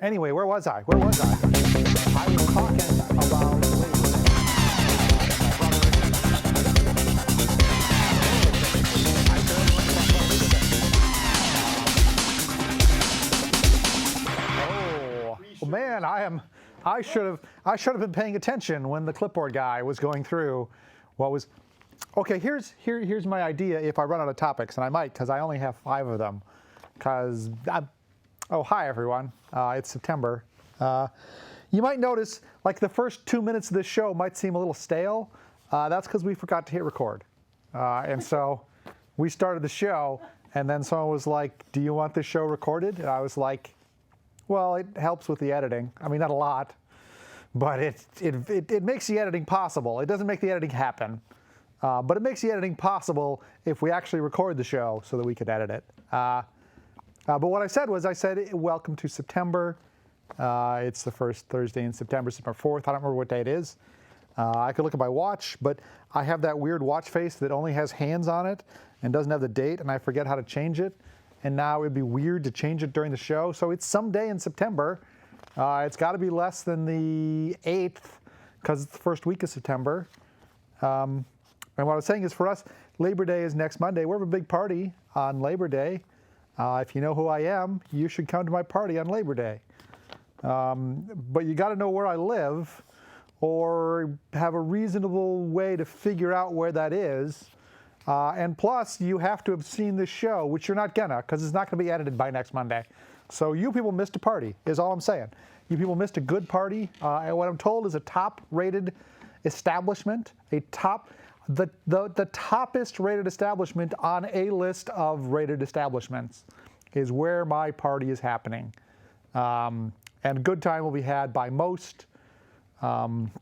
Anyway, where was I? I was talking about Oh man, I should have been paying attention when the clipboard guy was going through what was. Okay, here's my idea if I run out of topics, and I might because I only have 5 of them. Oh, hi everyone. It's September. You might notice like the first 2 minutes of this show might seem a little stale. That's because we forgot to hit record. And so we started the show, and then someone was like, do you want this show recorded? And I was like, well, it helps with the editing. I mean, not a lot, but it makes the editing possible. It doesn't make the editing happen, but it makes the editing possible if we actually record the show so that we could edit it. But what I said was, welcome to September. It's the first Thursday in September, September 4th. I don't remember what day it is. I could look at my watch, but I have that weird watch face that only has hands on it and doesn't have the date, and I forget how to change it. And now it'd be weird to change it during the show. So it's some day in September. It's got to be less than the 8th because it's the first week of September. And what I was saying is for us, Labor Day is next Monday. We have a big party on Labor Day. If you know who I am, you should come to my party on Labor Day. But you got to know where I live or have a reasonable way to figure out where that is. And plus, you have to have seen this show, which you're not gonna, because it's not gonna be edited by next Monday. So you people missed a party, is all I'm saying. You people missed a good party. And what I'm told is a top-rated establishment, the toppest rated establishment on a list of rated establishments is where my party is happening. And a good time will be had by most. And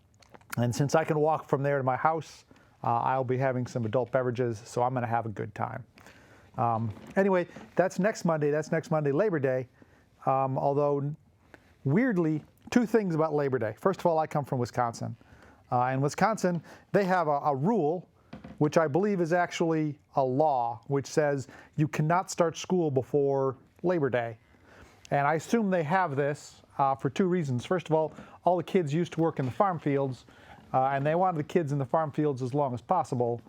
since I can walk from there to my house, I'll be having some adult beverages, so I'm going to have a good time. Anyway, that's next Monday. That's next Monday, Labor Day. Although, weirdly, 2 things about Labor Day. First of all, I come from Wisconsin. In Wisconsin, they have a rule, which I believe is actually a law, which says you cannot start school before Labor Day. And I assume they have this for 2 reasons. First of all the kids used to work in the farm fields, and they wanted the kids in the farm fields as long as possible.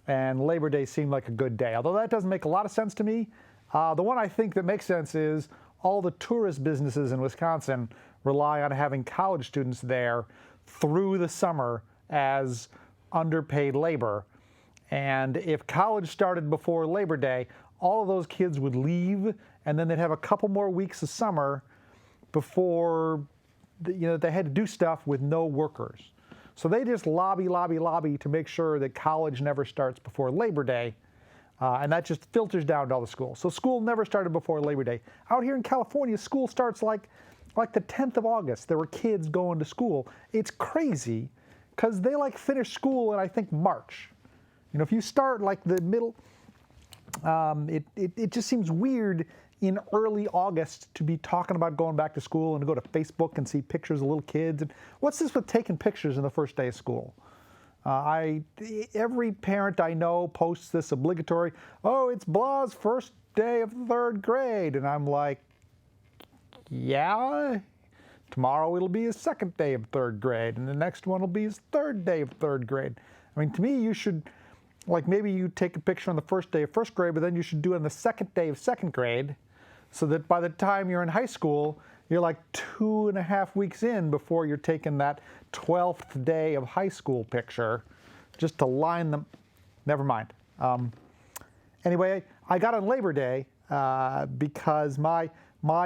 And Labor Day seemed like a good day. Although that doesn't make a lot of sense to me. The one I think that makes sense is all the tourist businesses in Wisconsin rely on having college students there through the summer as underpaid labor. And if college started before Labor Day, all of those kids would leave, and then they'd have a couple more weeks of summer before they had to do stuff with no workers. So they just lobby to make sure that college never starts before Labor Day. And that just filters down to all the schools. So school never started before Labor Day. Out here in California, school starts like the 10th of August. There were kids going to school. It's crazy because they finish school in, I think, March. If you start like the middle, it just seems weird in early August to be talking about going back to school and to go to Facebook and see pictures of little kids. And what's this with taking pictures in the first day of school? Every parent I know posts this obligatory, oh, it's Blah's first day of 3rd grade. And I'm like, yeah, tomorrow it'll be his 2nd day of 3rd grade. And the next one will be his 3rd day of 3rd grade. I mean, to me, you should, maybe you take a picture on the first day of 1st grade, but then you should do it on the 2nd day of 2nd grade so that by the time you're in high school, you're 2.5 weeks in before you're taking that 12th day of high school picture just to line them. Never mind. Anyway, I got on Labor Day because my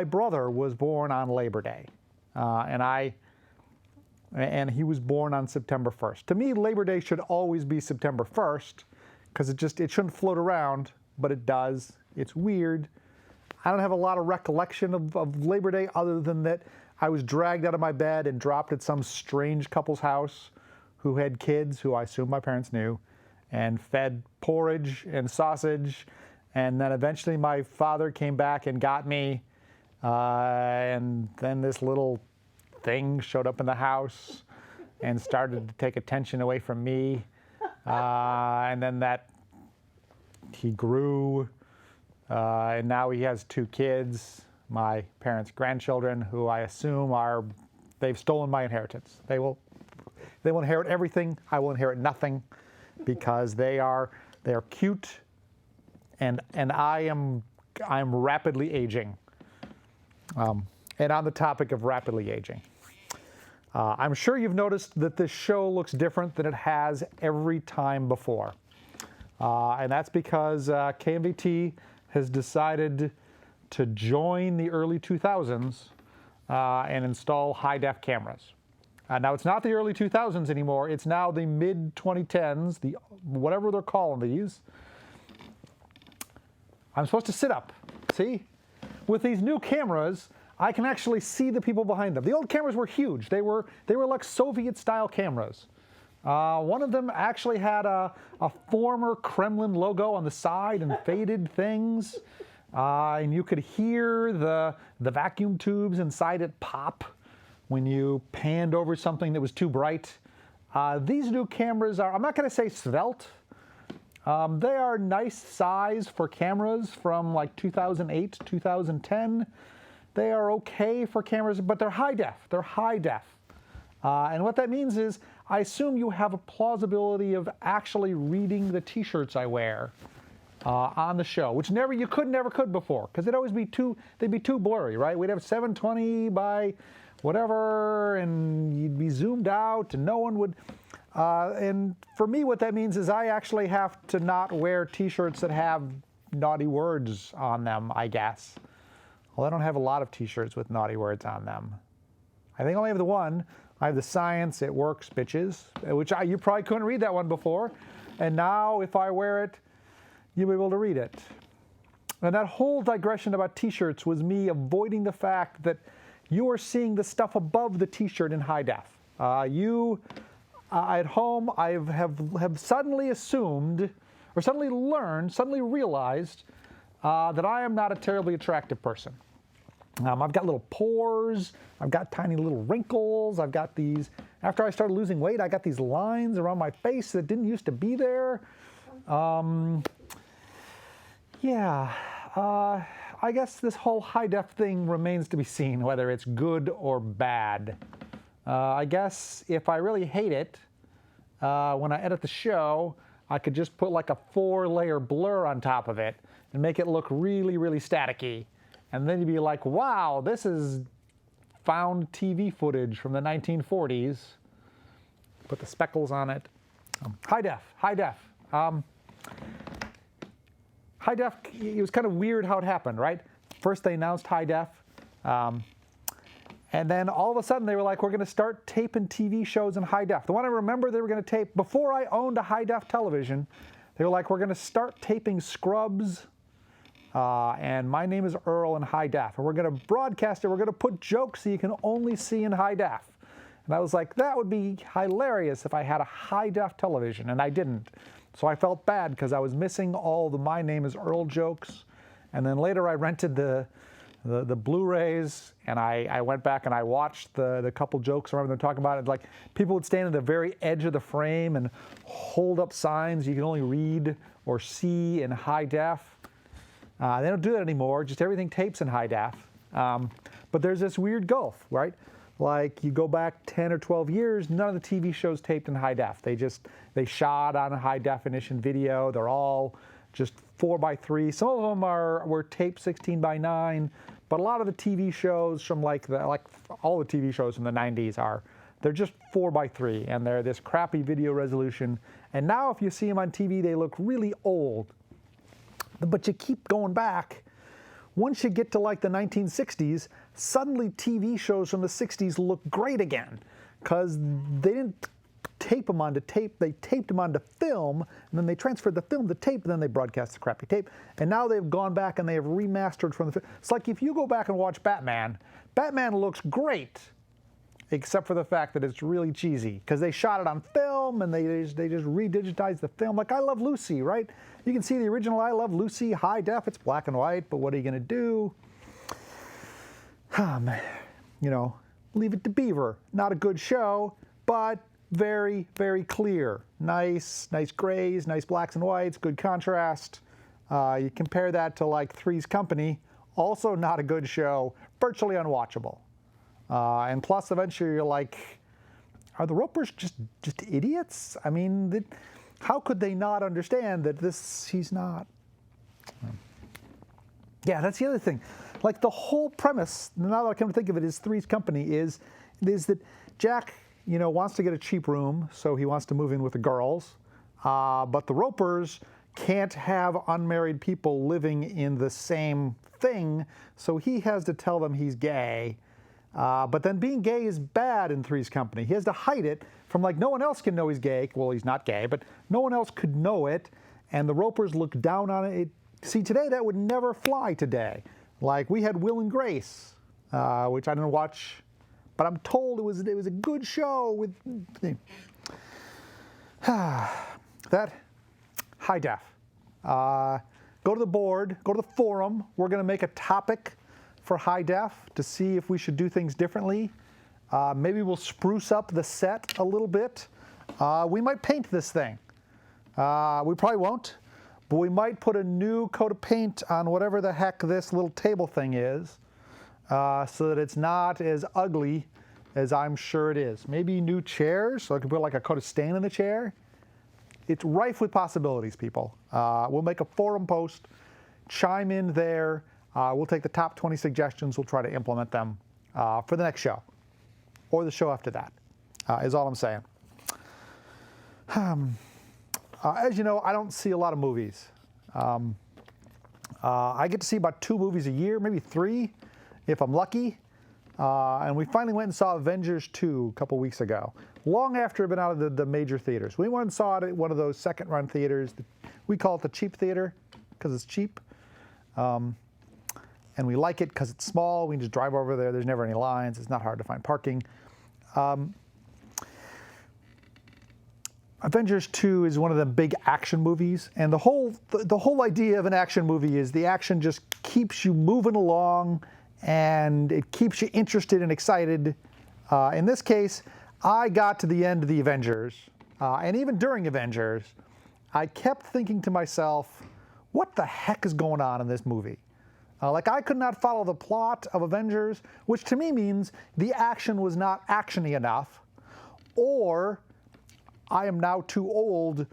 brother was born on Labor Day. And he was born on September 1st. To me, Labor Day should always be September 1st because it shouldn't float around, but it does. It's weird. I don't have a lot of recollection of Labor Day other than that I was dragged out of my bed and dropped at some strange couple's house who had kids who I assume my parents knew and fed porridge and sausage. And then eventually my father came back and got me. And then this little thing showed up in the house and started to take attention away from me. And then he grew. And now he has 2 kids. my parents' grandchildren, who I assume they've stolen my inheritance. They will inherit everything. I will inherit nothing, because they are cute, and I'm rapidly aging. And on the topic of rapidly aging, I'm sure you've noticed that this show looks different than it has every time before. And that's because KMVT has decided to join the early 2000s and install high-def cameras. Now, it's not the early 2000s anymore. It's now the mid-2010s, whatever they're calling these. I'm supposed to sit up, see? With these new cameras, I can actually see the people behind them. The old cameras were huge. They were like Soviet-style cameras. One of them actually had a former Kremlin logo on the side and faded things. And you could hear the vacuum tubes inside it pop when you panned over something that was too bright. These new cameras are, I'm not going to say svelte. They are nice size for cameras from like 2008, 2010. They are okay for cameras, but they're high def. They're high def. And what that means is, I assume you have a plausibility of actually reading the t-shirts I wear on the show, which never could before, because they'd be too blurry, right? We'd have 720 by whatever, and you'd be zoomed out, and no one would. And for me, what that means is I actually have to not wear t-shirts that have naughty words on them, I guess. Well, I don't have a lot of t-shirts with naughty words on them. I think I only have the one. I have the Science It Works Bitches, which you probably couldn't read that one before. And now, if I wear it, you'll be able to read it. And that whole digression about t-shirts was me avoiding the fact that you are seeing the stuff above the t-shirt in high def. At home, I have suddenly assumed, or suddenly learned, suddenly realized that I am not a terribly attractive person. I've got little pores, I've got tiny little wrinkles, I've got these, after I started losing weight, I got these lines around my face that didn't used to be there. I guess this whole high-def thing remains to be seen, whether it's good or bad. I guess if I really hate it, when I edit the show, I could just put like a 4-layer blur on top of it and make it look really, really staticky. And then you'd be like, wow, this is found TV footage from the 1940s. Put the speckles on it. High def. High def, it was kind of weird how it happened, right? First they announced high def. And then all of a sudden they were like, we're going to start taping TV shows in high def. The one I remember they were going to tape, before I owned a high def television, they were like, we're going to start taping Scrubs and My Name is Earl in high def. And we're going to broadcast it. We're going to put jokes so you can only see in high def. And I was like, that would be hilarious if I had a high def television. And I didn't. So I felt bad because I was missing all the My Name is Earl jokes. And then later I rented the Blu-rays, and I went back and I watched the couple jokes. I remember them talking about it. Like, people would stand at the very edge of the frame and hold up signs you can only read or see in high def. They don't do that anymore. Just everything tapes in high def. But there's this weird gulf, right? Like, you go back 10 or 12 years, none of the TV shows taped in high def. They shot on a high definition video. They're all just 4:3. Some of them were taped 16:9. But a lot of the TV shows from like all the TV shows from the 90s they're just 4:3, and they're this crappy video resolution. And now if you see them on TV, they look really old. But you keep going back. Once you get to like the 1960s, suddenly TV shows from the 60s look great again, because they didn't tape them onto tape. They taped them onto film, and then they transferred the film to tape, and then they broadcast the crappy tape. And now they've gone back and they have remastered from the film. It's like if you go back and watch Batman, Batman looks great, except for the fact that it's really cheesy, because they shot it on film and they just redigitized the film. Like I Love Lucy, right? You can see the original I Love Lucy high def. It's black and white, but what are you going to do? Leave It to Beaver. Not a good show, but very, very clear. Nice grays, nice blacks and whites, good contrast. You compare that to like Three's Company, Also not a good show, virtually unwatchable. And plus, eventually you're like, are the Ropers just idiots? I mean, how could they not understand that he's not? Yeah, that's the other thing. Like the whole premise, now that I come to think of it, is Three's Company is that Jack, wants to get a cheap room, so he wants to move in with the girls. But the Ropers can't have unmarried people living in the same thing, so he has to tell them he's gay. But then being gay is bad in Three's Company. He has to hide it from, like, no one else can know he's gay. Well, he's not gay, but no one else could know it, and the Ropers look down on it. See, today that would never fly today. Like, we had Will and Grace, which I didn't watch, but I'm told it was a good show with that high def. Go to the board, go to the forum. We're going to make a topic for high def to see if we should do things differently. Maybe we'll spruce up the set a little bit. We might paint this thing. We probably won't, but we might put a new coat of paint on whatever the heck this little table thing is, so that it's not as ugly as I'm sure it is. Maybe new chairs, so I can put like a coat of stain in the chair. It's rife with possibilities, people. We'll make a forum post, chime in there. We'll take the top 20 suggestions. We'll try to implement them for the next show or the show after that, is all I'm saying. As you know, I don't see a lot of movies. I get to see about 2 movies a year, maybe 3 if I'm lucky. And we finally went and saw Avengers 2 a couple weeks ago, long after it had been out of the major theaters. We went and saw it at one of those second-run theaters. We call it the cheap theater because it's cheap. And we like it because it's small. We can just drive over there. There's never any lines. It's not hard to find parking. Avengers 2 is one of the big action movies, and the whole idea of an action movie is the action just keeps you moving along, and it keeps you interested and excited. In this case, I got to the end of the Avengers, and even during Avengers, I kept thinking to myself, what the heck is going on in this movie? Like, I could not follow the plot of Avengers, which to me means the action was not action-y enough, or I am now too old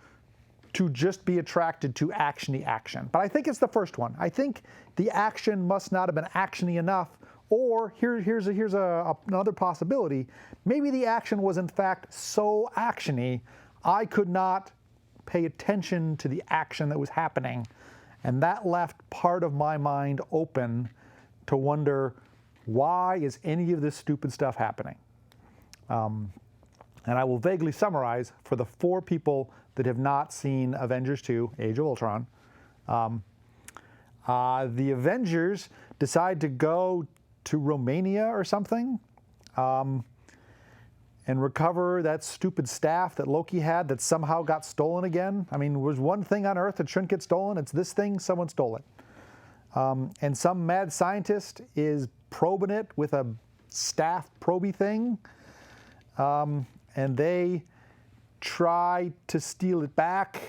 to just be attracted to action-y action. But I think it's the first one. I think the action must not have been action-y enough, or here's another possibility. Maybe the action was in fact so action-y, I could not pay attention to the action that was happening. And that left part of my mind open to wonder, why is any of this stupid stuff happening? And I will vaguely summarize for the 4 people that have not seen Avengers 2, Age of Ultron. The Avengers decide to go to Romania or something and recover that stupid staff that Loki had that somehow got stolen again. I mean, there's one thing on Earth that shouldn't get stolen. It's this thing. Someone stole it. And some mad scientist is probing it with a staff proby thing. And they try to steal it back.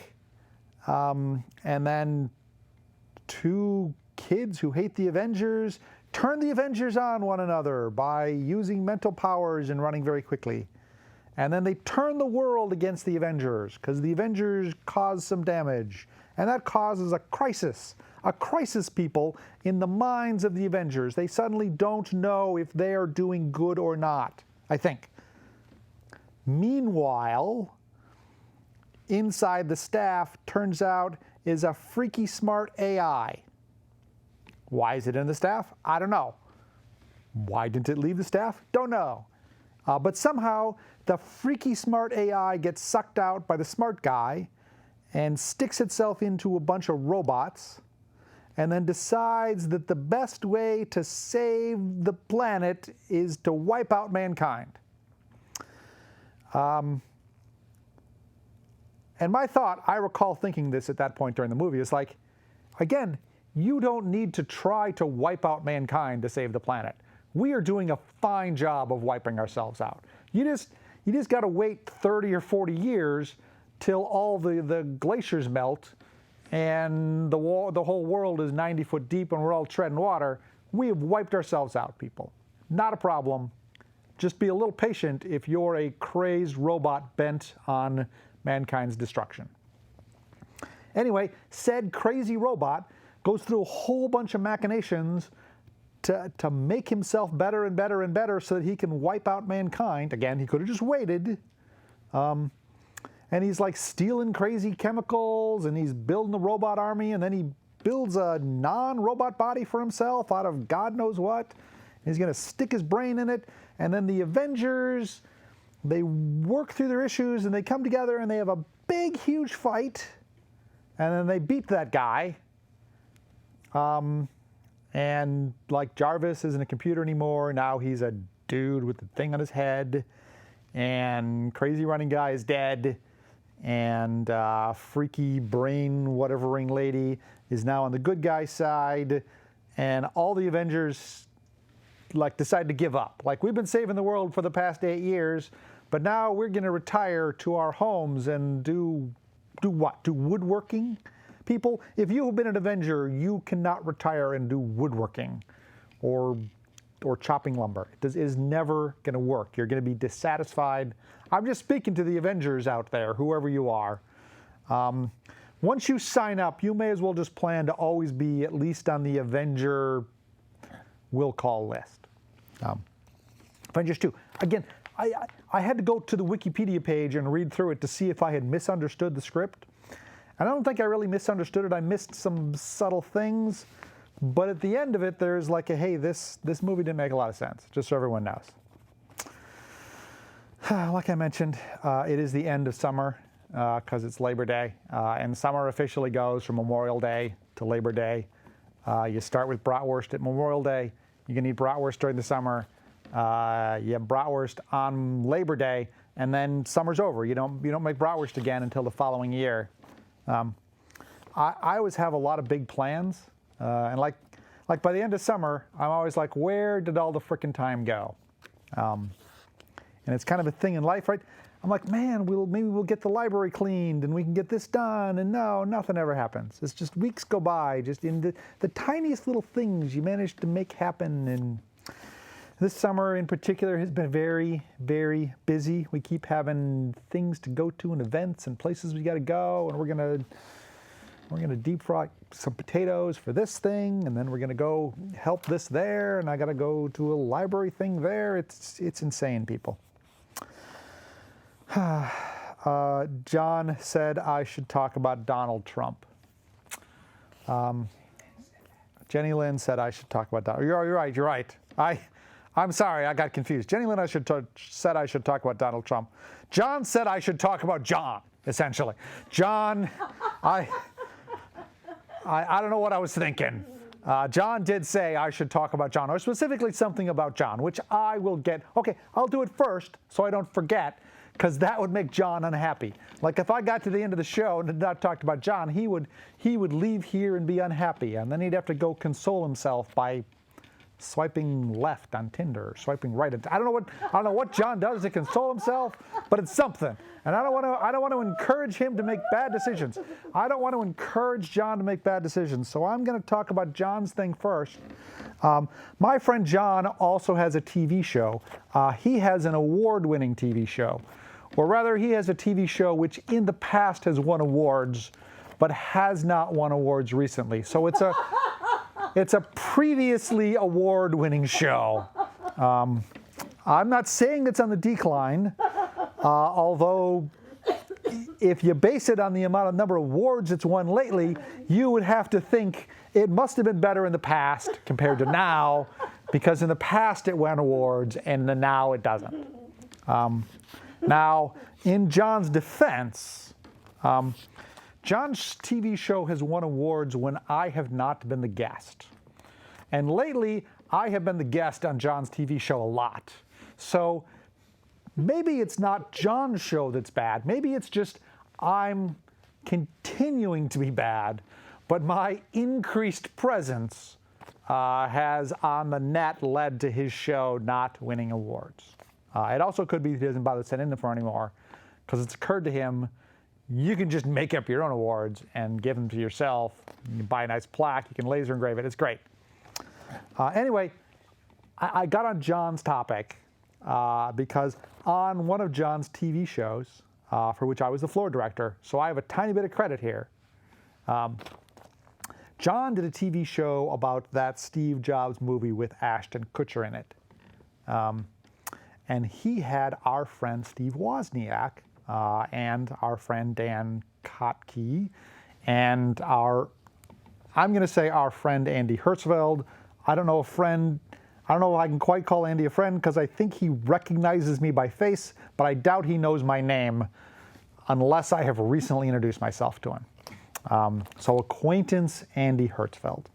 And then 2 kids who hate the Avengers turn the Avengers on one another by using mental powers and running very quickly. And then they turn the world against the Avengers because the Avengers cause some damage. And that causes a crisis, people, in the minds of the Avengers. They suddenly don't know if they are doing good or not, I think. Meanwhile, inside the staff, turns out, is a freaky smart AI. Why is it in the staff? I don't know. Why didn't it leave the staff? Don't know. But somehow, the freaky smart AI gets sucked out by the smart guy and sticks itself into a bunch of robots and then decides that the best way to save the planet is to wipe out mankind. And my thought, I recall thinking this at that point during the movie, is like, again, you don't need to try to wipe out mankind to save the planet. We are doing a fine job of wiping ourselves out. You just got to wait 30 or 40 years till all the glaciers melt and the whole world is 90 foot deep and we're all treading water, we have wiped ourselves out, people. Not a problem. Just be a little patient if you're a crazed robot bent on mankind's destruction. Anyway, said crazy robot goes through a whole bunch of machinations to make himself better and better and better so that he can wipe out mankind. Again, he could have just waited. And he's like stealing crazy chemicals, and he's building a robot army, and then he builds a non-robot body for himself out of God knows what. He's going to stick his brain in it, and then the Avengers, they work through their issues, and they come together, and they have a big, huge fight, and then they beat that guy. And like Jarvis isn't a computer anymore. Now he's a dude with the thing on his head, and crazy running guy is dead. And freaky brain whatevering lady is now on the good guy side, and all the Avengers like decide to give up. Like, we've been saving the world for the past 8 years, but now we're going to retire to our homes and do what? Do woodworking? People, if you have been an Avenger, you cannot retire and do woodworking or chopping lumber. It is never going to work. You're going to be dissatisfied. I'm just speaking to the Avengers out there, whoever you are. Once you sign up, you may as well just plan to always be at least on the Avenger will call list. Avengers 2. Again, I had to go to the Wikipedia page and read through it to see if I had misunderstood the script. And I don't think I really misunderstood it. I missed some subtle things. But at the end of it, there's like a, hey, this movie didn't make a lot of sense, just so everyone knows. Like I mentioned, it is the end of summer because it's Labor Day. And summer officially goes from Memorial Day to Labor Day. You start with bratwurst at Memorial Day. You can eat bratwurst during the summer. You have bratwurst on Labor Day, and then summer's over. You don't make bratwurst again until the following year. I always have a lot of big plans. And like by the end of summer, I'm always like, where did all the frickin' time go? And it's kind of a thing in life, right? I'm like, man, maybe we'll get the library cleaned and we can get this done. And no, nothing ever happens. It's just weeks go by, just in the tiniest little things you manage to make happen. And this summer in particular has been very, very busy. We keep having things to go to and events and places we got to go. And we're gonna deep fry some potatoes for this thing, and then we're gonna go help this there, and I gotta go to a library thing there. It's insane, people. John said I should talk about Donald Trump. Jenny Lynn said I should talk about Donald. You're right. I'm sorry, I got confused. Jenny Lynn said I should talk about Donald Trump. John said I should talk about John, essentially. John, I don't know what I was thinking. John did say I should talk about John, or specifically something about John, which I will get. Okay, I'll do it first so I don't forget, because that would make John unhappy. Like if I got to the end of the show and had not talked about John, he would leave here and be unhappy, and then he'd have to go console himself by swiping left on Tinder, or swiping right. I don't know what John does to console himself, but it's something. And I don't want to encourage him to make bad decisions. I don't want to encourage John to make bad decisions. So I'm going to talk about John's thing first. My friend John also has a TV show. He has an award-winning TV show, or rather, he has a TV show which in the past has won awards, but has not won awards recently. So it's a previously award-winning show. I'm not saying it's on the decline, although if you base it on the number of awards it's won lately, you would have to think it must have been better in the past compared to now, because in the past it won awards and now it doesn't. Now, in John's defense, John's TV show has won awards when I have not been the guest. And lately, I have been the guest on John's TV show a lot. So maybe it's not John's show that's bad. Maybe it's just I'm continuing to be bad, but my increased presence has on the net led to his show not winning awards. It also could be he doesn't bother sending them for anymore, because it's occurred to him you can just make up your own awards and give them to yourself. You can buy a nice plaque. You can laser engrave it. It's great. Anyway, I got on John's topic because on one of John's TV shows, for which I was the floor director, so I have a tiny bit of credit here. John did a TV show about that Steve Jobs movie with Ashton Kutcher in it. And he had our friend Steve Wozniak and our friend Dan Kotke and I'm going to say our friend Andy Hertzfeld. I don't know if I can quite call Andy a friend because I think he recognizes me by face, but I doubt he knows my name unless I have recently introduced myself to him. So acquaintance Andy Hertzfeld.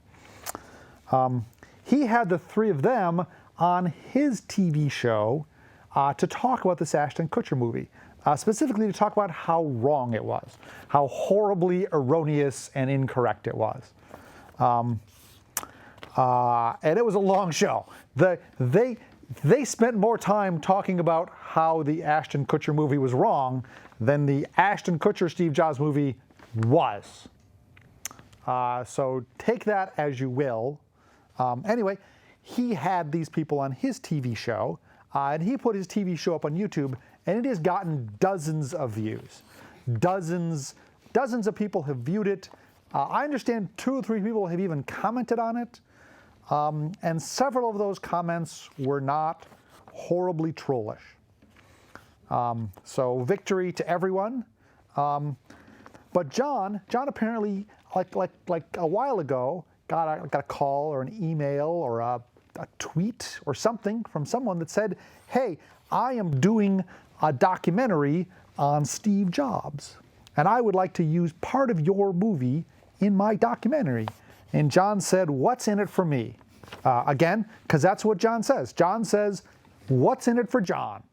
He had the three of them on his TV show to talk about this Ashton Kutcher movie, specifically to talk about how wrong it was, how horribly erroneous and incorrect it was. And it was a long show. They spent more time talking about how the Ashton Kutcher movie was wrong than the Ashton Kutcher Steve Jobs movie was. So take that as you will. Anyway, he had these people on his TV show, and he put his TV show up on YouTube, and it has gotten dozens of views. Dozens of people have viewed it. I understand 2 or 3 people have even commented on it. And several of those comments were not horribly trollish. So victory to everyone. But John apparently, like a while ago, got a call or an email or a tweet or something from someone that said, "Hey, I am doing a documentary on Steve Jobs, and I would like to use part of your movie in my documentary." And John said, "What's in it for me?" Again, because that's what John says. John says, "What's in it for John?"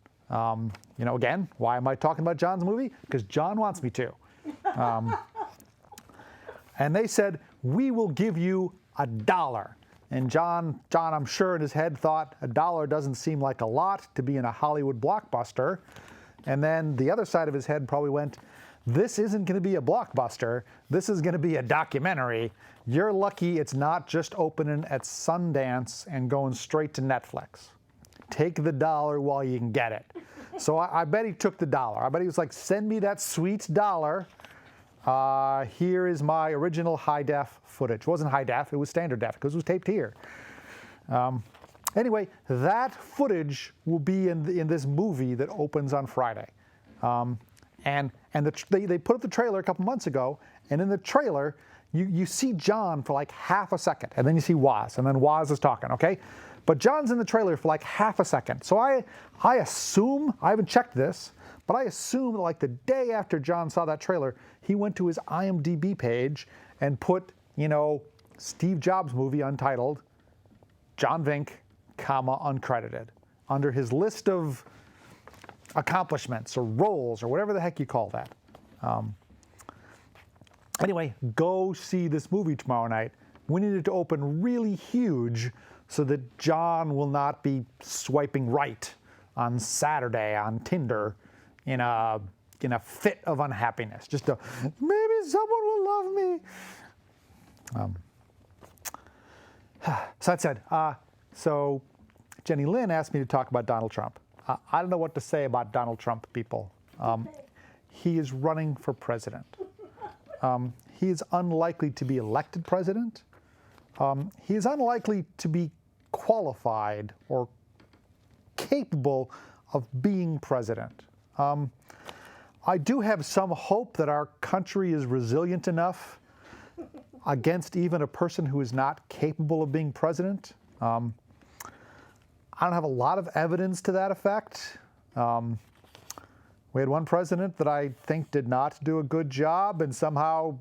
Again, why am I talking about John's movie? Because John wants me to. And they said, "We will give you $1." And John, I'm sure in his head thought $1 doesn't seem like a lot to be in a Hollywood blockbuster. And then the other side of his head probably went, "This isn't going to be a blockbuster. This is going to be a documentary. You're lucky it's not just opening at Sundance and going straight to Netflix. Take the $1 while you can get it." So I bet he took the $1. I bet he was like, "Send me that sweet $1. Here is my original high-def footage." It wasn't high-def, it was standard def because it was taped here. Anyway, that footage will be in this movie that opens on Friday. And they put up the trailer a couple months ago, and in the trailer, you see John for like half a second, and then you see Woz, and then Woz is talking, okay? But John's in the trailer for like half a second. So I assume, I haven't checked this, but I assume that like the day after John saw that trailer, he went to his IMDb page and put, Steve Jobs movie untitled, John Vink, uncredited, under his list of accomplishments or roles or whatever the heck you call that. Anyway, go see this movie tomorrow night. We need it to open really huge so that John will not be swiping right on Saturday on Tinder in a fit of unhappiness. Just maybe someone will love me. So that said, so Jenny Lynn asked me to talk about Donald Trump. I don't know what to say about Donald Trump, people. He is running for president. He is unlikely to be elected president. He is unlikely to be qualified or capable of being president. I do have some hope that our country is resilient enough against even a person who is not capable of being president. I don't have a lot of evidence to that effect. We had one president that I think did not do a good job and somehow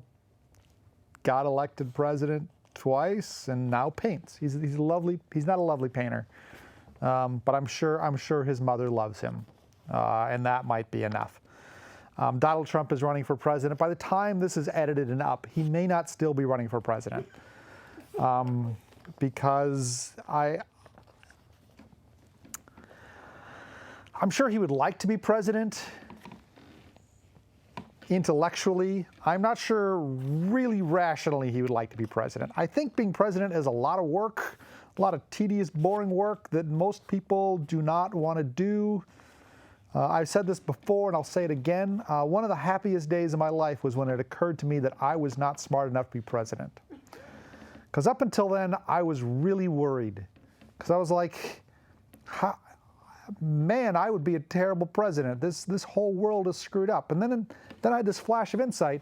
got elected president twice and now paints. He's not a lovely painter, but I'm sure his mother loves him, and that might be enough. Donald Trump is running for president. By the time this is edited and up, he may not still be running for president, because I'm sure he would like to be president. intellectually, I'm not sure really rationally he would like to be president. I think being president is a lot of work, a lot of tedious, boring work that most people do not want to do. I've said this before and I'll say it again. One of the happiest days of my life was when it occurred to me that I was not smart enough to be president. Because up until then, I was really worried. Because I was like, man, I would be a terrible president. This whole world is screwed up. And then I had this flash of insight.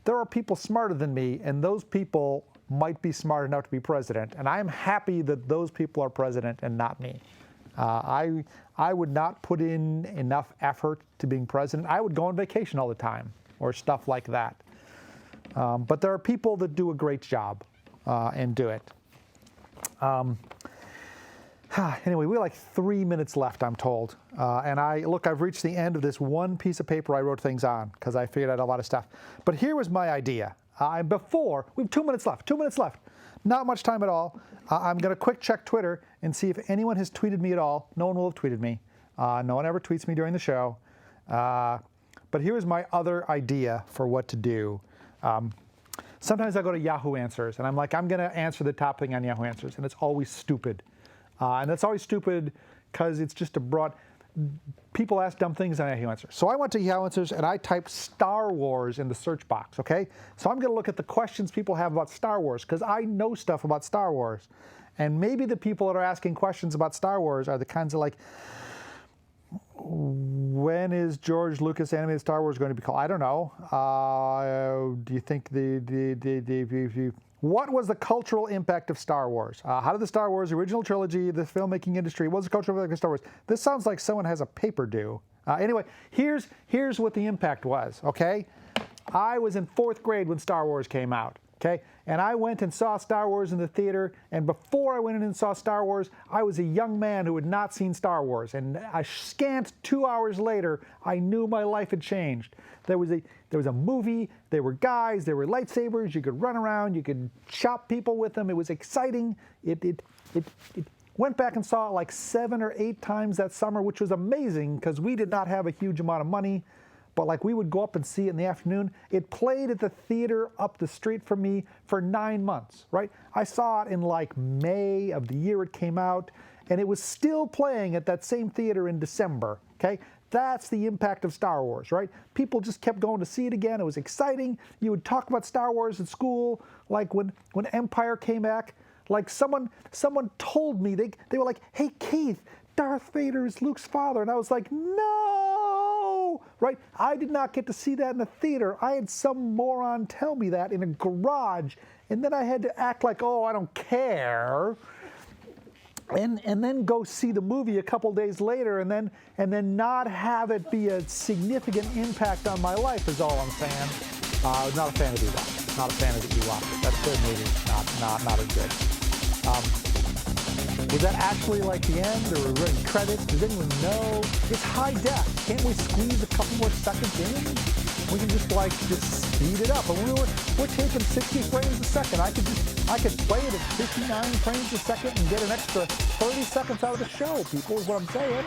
There are people smarter than me, and those people might be smart enough to be president. And I'm happy that those people are president and not me. I would not put in enough effort to being president. I would go on vacation all the time or stuff like that. But there are people that do a great job and do it. Anyway, we have like 3 minutes left, I'm told. And I've reached the end of this one piece of paper I wrote things on because I figured out a lot of stuff. But here was my idea. We have 2 minutes left, 2 minutes left. Not much time at all. I'm going to quick check Twitter and see if anyone has tweeted me at all. No one will have tweeted me. No one ever tweets me during the show. But here's my other idea for what to do. Sometimes I go to Yahoo Answers, and I'm like, I'm going to answer the top thing on Yahoo Answers, and it's always stupid. And that's always stupid because it's just a broad... People ask dumb things on Yahoo Answers. So I went to Yahoo Answers and I typed Star Wars in the search box, okay? So I'm going to look at the questions people have about Star Wars because I know stuff about Star Wars. And maybe the people that are asking questions about Star Wars are the kinds of like, when is George Lucas animated Star Wars going to be called? I don't know. Do you think what was the cultural impact of Star Wars? How did the Star Wars original trilogy, the filmmaking industry, what was the cultural impact of Star Wars? This sounds like someone has a paper due. Anyway, here's what the impact was, okay? I was in 4th grade when Star Wars came out, okay? And I went and saw Star Wars in the theater, and before I went in and saw Star Wars, I was a young man who had not seen Star Wars. And a scant 2 hours later, I knew my life had changed. There was a movie, there were guys, there were lightsabers, you could run around, you could chop people with them. It was exciting. It went back and saw it like 7 or 8 times that summer, which was amazing because we did not have a huge amount of money. But like we would go up and see it in the afternoon. It played at the theater up the street from me for 9 months, right? I saw it in like May of the year it came out, and it was still playing at that same theater in December, okay? That's the impact of Star Wars, right? People just kept going to see it again. It was exciting. You would talk about Star Wars at school, like when Empire came back. Like someone told me, they were like, hey, Keith, Darth Vader is Luke's father. And I was like, no, right? I did not get to see that in the theater. I had some moron tell me that in a garage. And then I had to act like, oh, I don't care. And then go see the movie a couple days later and then not have it be a significant impact on my life is all I'm saying. Not a fan of Ewok. Not a fan of the Ewok. That's good movie. Not as good. Was that actually like the end? Or were there any credits? Does anyone know? It's high def. Can't we squeeze a couple more seconds in? We can just speed it up. And we're taking 60 frames a second. I could play it at 59 frames a second and get an extra 30 seconds out of the show, people, is what I'm saying.